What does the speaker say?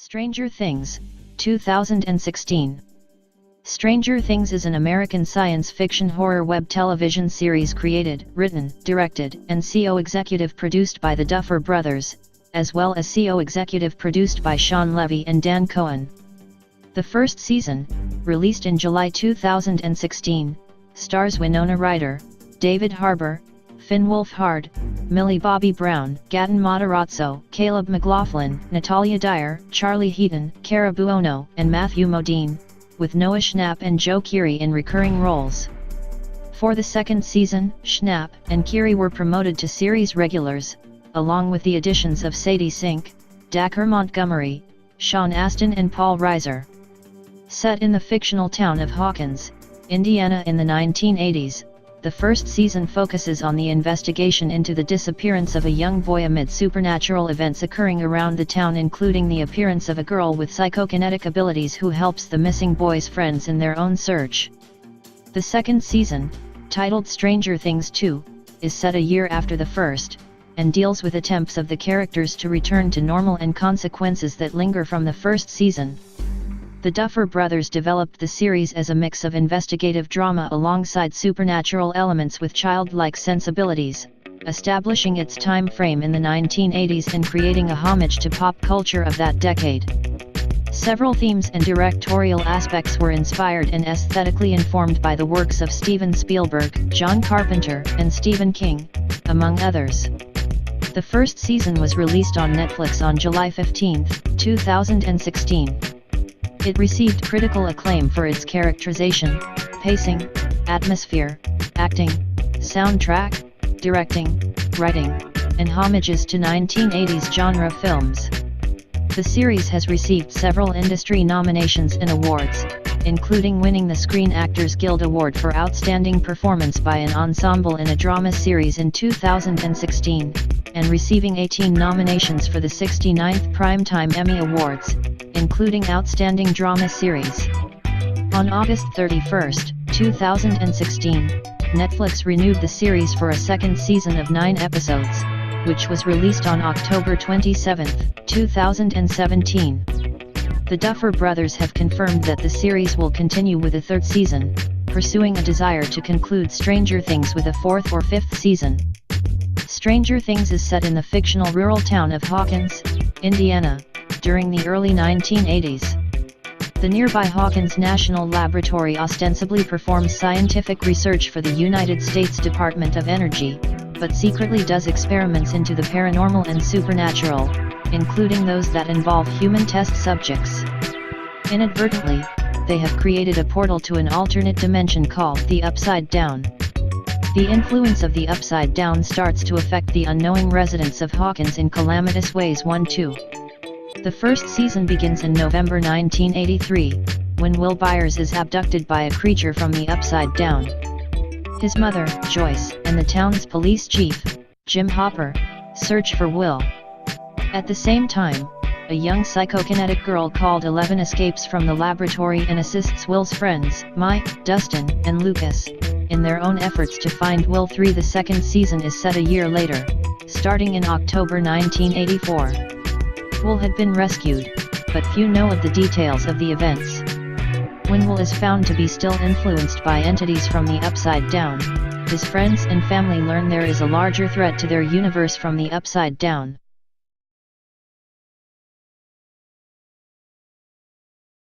Stranger Things, 2016. Stranger Things is an American science fiction horror web television series created, written, directed, and co-executive produced by the Duffer Brothers, as well as co-executive produced by Shawn Levy and Dan Cohen. The first season, released in July 2016, stars Winona Ryder, David Harbour, Finn Wolfhard, Millie Bobby Brown, Gaten Matarazzo, McLaughlin, Natalia Dyer, Charlie Heaton, Cara Buono, and Matthew Modine, with Noah Schnapp and Keery in recurring roles. For the second season, Schnapp and Keery were promoted to series regulars, along with the additions of Sadie Sink, Dacre Montgomery, Shawn, Astin and Paul Reiser. Set in the fictional town of Hawkins, Indiana in the 1980s, the first season focuses on the investigation into the disappearance of a young boy amid supernatural events occurring around the town, including the appearance of a girl with psychokinetic abilities who helps the missing boy's friends in their own search. The second season, titled Stranger Things 2, is set a year after the first, and deals with attempts of the characters to return to normal and consequences that linger from the first season. The Duffer Brothers developed the series as a mix of investigative drama alongside supernatural elements with childlike sensibilities, establishing its time frame in the 1980s and creating a homage to pop culture of that decade. Several themes and directorial aspects were inspired and aesthetically informed by the works of Steven Spielberg, John Carpenter, and Stephen King, among others. The first season was released on Netflix on July 15, 2016. It received critical acclaim for its characterization, pacing, atmosphere, acting, soundtrack, directing, writing, and homages to 1980s genre films. The series has received several industry nominations and awards, including winning the Screen Actors Guild Award for Outstanding Performance by an Ensemble in a Drama Series in 2016, and receiving 18 nominations for the 69th Primetime Emmy Awards, including Outstanding Drama Series. On August 31, 2016, Netflix renewed the series for a second season of 9 episodes, which was released on October 27, 2017. The Duffer Brothers have confirmed that the series will continue with a third season, pursuing a desire to conclude Stranger Things with a fourth or fifth season. Stranger Things is set in the fictional rural town of Hawkins, Indiana, during the early 1980s. The nearby Hawkins National Laboratory ostensibly performs scientific research for the United States Department of Energy, but secretly does experiments into the paranormal and supernatural, including those that involve human test subjects. Inadvertently, they have created a portal to an alternate dimension called the Upside Down. The influence of the Upside Down starts to affect the unknowing residents of Hawkins in calamitous ways. 1-2. The first season begins in November 1983, when Will Byers is abducted by a creature from the Upside Down. His mother, Joyce, and the town's police chief, Jim Hopper, search for Will. At the same time, a young psychokinetic girl called 11 escapes from the laboratory and assists Will's friends, Mike, Dustin, and Lucas, in their own efforts to find Will. 3. The second season is set a year later, starting in October 1984. Will had been rescued, but few know of the details of the events. When Will is found to be still influenced by entities from the Upside Down, his friends and family learn there is a larger threat to their universe from the Upside Down.